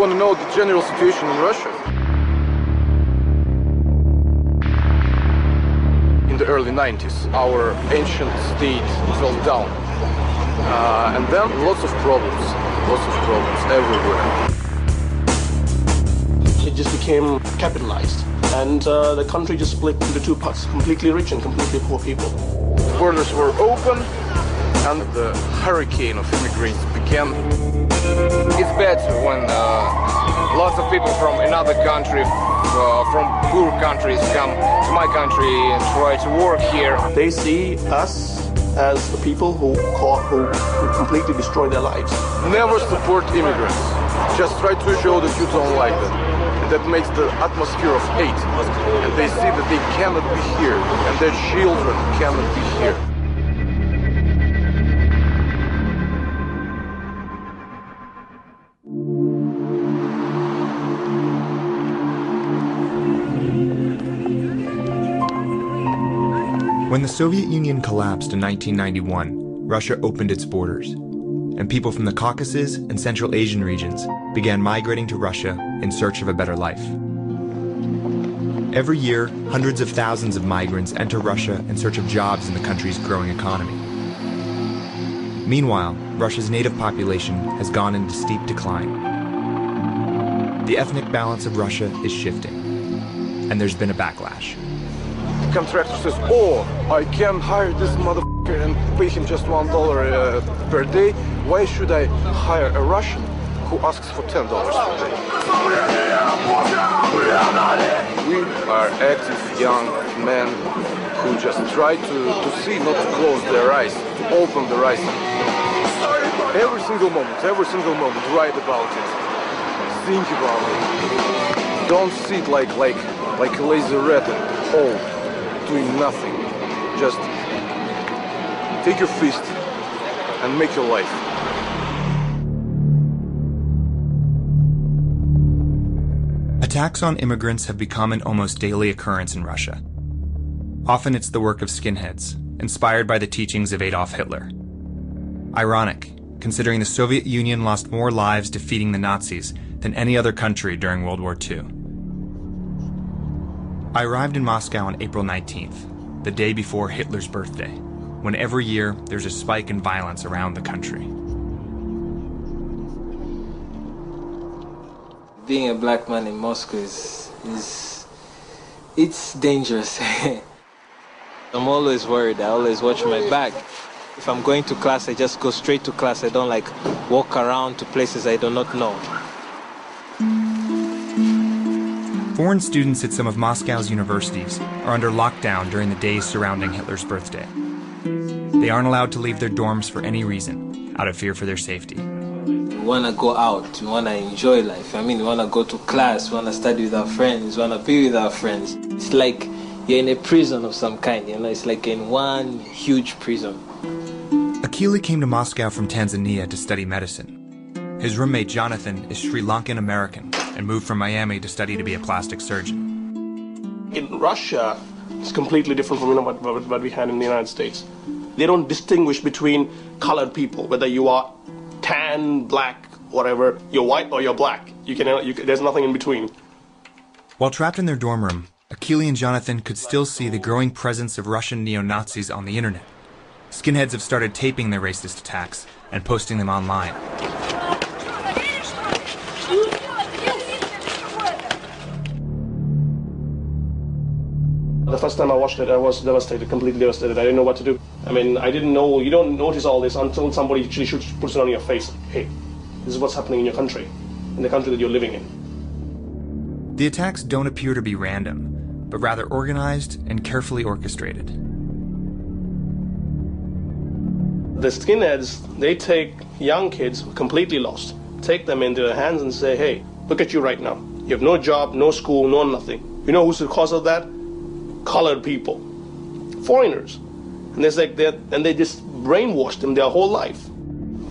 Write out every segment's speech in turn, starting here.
want to know the general situation in Russia? In the early 90s, our ancient state fell down. And then lots of problems everywhere. It just became capitalized, and the country just split into two parts, completely rich and completely poor people. The borders were open, and the hurricane of immigrants began. It's better when lots of people from another country, from poor countries, come to my country and try to work here. They see us as the people who completely destroy their lives. Never support immigrants. Just try to show that you don't like them. And that makes the atmosphere of hate. And they see that they cannot be here, and their children cannot be here. When the Soviet Union collapsed in 1991, Russia opened its borders, and people from the Caucasus and Central Asian regions began migrating to Russia in search of a better life. Every year, hundreds of thousands of migrants enter Russia in search of jobs in the country's growing economy. Meanwhile, Russia's native population has gone into steep decline. The ethnic balance of Russia is shifting, and there's been a backlash. The contractor says, oh, I can hire this motherfucker and pay him just $1 per day. Why should I hire a Russian who asks for $10 per day? We are active young men who just try to see, not to close their eyes, to open their eyes. Every single moment, write about it. Think about it. Don't sit like a lazy rat at home, doing nothing. Just take your fist and make your life. Attacks on immigrants have become an almost daily occurrence in Russia. Often it's the work of skinheads, inspired by the teachings of Adolf Hitler. Ironic, considering the Soviet Union lost more lives defeating the Nazis than any other country during World War II. I arrived in Moscow on April 19th, the day before Hitler's birthday, when every year there's a spike in violence around the country. Being a black man in Moscow it's dangerous. I'm always worried. I always watch my back. If I'm going to class, I just go straight to class. I don't walk around to places I do not know. Foreign students at some of Moscow's universities are under lockdown during the days surrounding Hitler's birthday. They aren't allowed to leave their dorms for any reason, out of fear for their safety. We want to go out, we want to enjoy life. We want to go to class, we want to study with our friends, we want to be with our friends. It's like you're in a prison of some kind, it's like in one huge prison. Achille came to Moscow from Tanzania to study medicine. His roommate Jonathan is Sri Lankan American and moved from Miami to study to be a plastic surgeon. In Russia, it's completely different from what we had in the United States. They don't distinguish between colored people, whether you are tan, black, whatever, you're white or you're black. There's nothing in between. While trapped in their dorm room, Achille and Jonathan could still see the growing presence of Russian neo-Nazis on the internet. Skinheads have started taping their racist attacks and posting them online. The first time I watched it, I was devastated, completely devastated. I didn't know what to do. I didn't know, you don't notice all this until somebody actually puts it on your face. Hey, this is what's happening in your country, in the country that you're living in. The attacks don't appear to be random, but rather organized and carefully orchestrated. The skinheads, they take young kids completely lost, take them into their hands and say, hey, look at you right now. You have no job, no school, no nothing. You know who's the cause of that? Colored people, foreigners. And they just brainwashed them their whole life.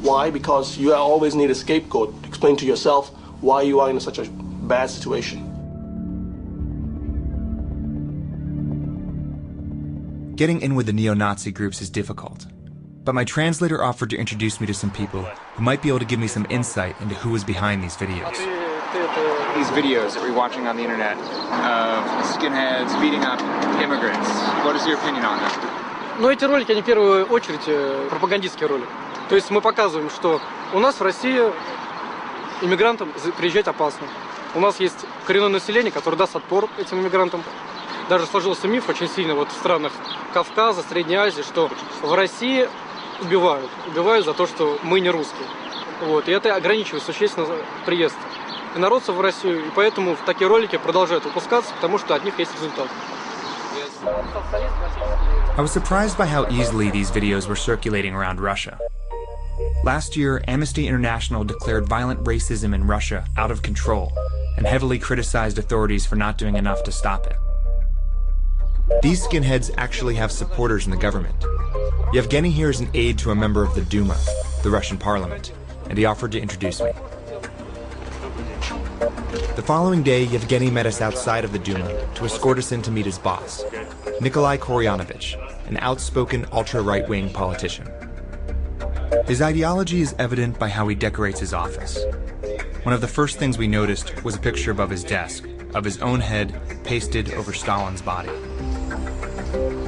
Why? Because you always need a scapegoat. Explain to yourself why you are in such a bad situation. Getting in with the neo-Nazi groups is difficult, but my translator offered to introduce me to some people who might be able to give me some insight into who was behind these videos. these videos that we're watching on the internet of skinheads beating up immigrants. What is your opinion on that? Ну, эти ролики, они в первую очередь пропагандистские ролики. То есть мы показываем, что у нас в России иммигрантам приезжать опасно. У нас есть коренное население, которое даст отпор этим иммигрантам. Даже сложился миф очень сильно вот в странах Кавказа, Средней Азии, что в России убивают за то, что мы не русские. Вот. И это ограничивает существенно приезд инородцев в Россию, и поэтому такие ролики продолжают выпускаться, потому что от них есть результат. I was surprised by how easily these videos were circulating around Russia. Last year, Amnesty International declared violent racism in Russia out of control and heavily criticized authorities for not doing enough to stop it. These skinheads actually have supporters in the government. Yevgeny here is an aide to a member of the Duma, the Russian parliament, and he offered to introduce me. The following day, Yevgeny met us outside of the Duma to escort us in to meet his boss, Nikolai Koryanovich, an outspoken ultra-right-wing politician. His ideology is evident by how he decorates his office. One of the first things we noticed was a picture above his desk of his own head pasted over Stalin's body.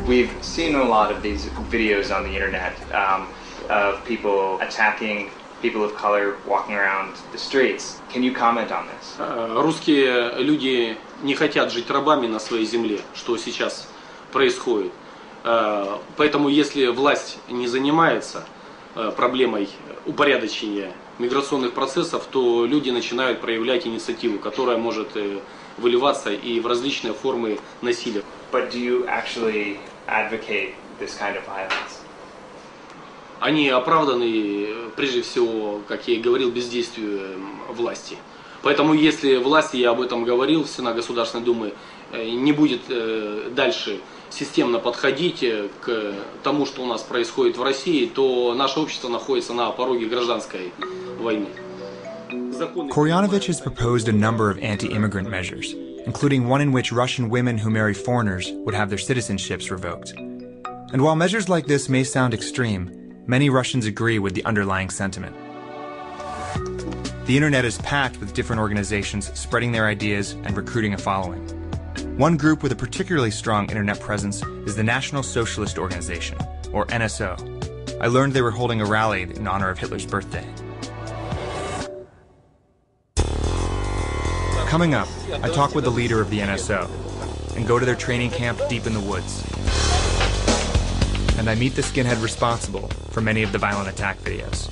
We've seen a lot of these videos on the internet of people attacking people of color walking around the streets. Can you comment on this? Русские люди не хотят жить рабами на своей земле, что сейчас происходит. Поэтому если власть не занимается проблемой упорядочения миграционных процессов, то люди начинают проявлять инициативу, которая может выливаться и в различные формы насилия. But do you actually advocate this kind of violence? Они оправданы, прежде всего, как я и говорил, бездействием власти. Поэтому если власть, я об этом говорил в Сенат Государственной Думы, не будет дальше системно подходить к тому, что у нас происходит в России, то наше общество находится на пороге гражданской войны. Koryanovich has proposed a number of anti-immigrant measures, including one in which Russian women who marry foreigners would have their citizenships revoked. And while measures like this may sound extreme, many Russians agree with the underlying sentiment. The internet is packed with different organizations spreading their ideas and recruiting a following. One group with a particularly strong internet presence is the National Socialist Organization, or NSO. I learned they were holding a rally in honor of Hitler's birthday. Coming up, I talk with the leader of the NSO and go to their training camp deep in the woods. And I meet the skinhead responsible for many of the violent attack videos.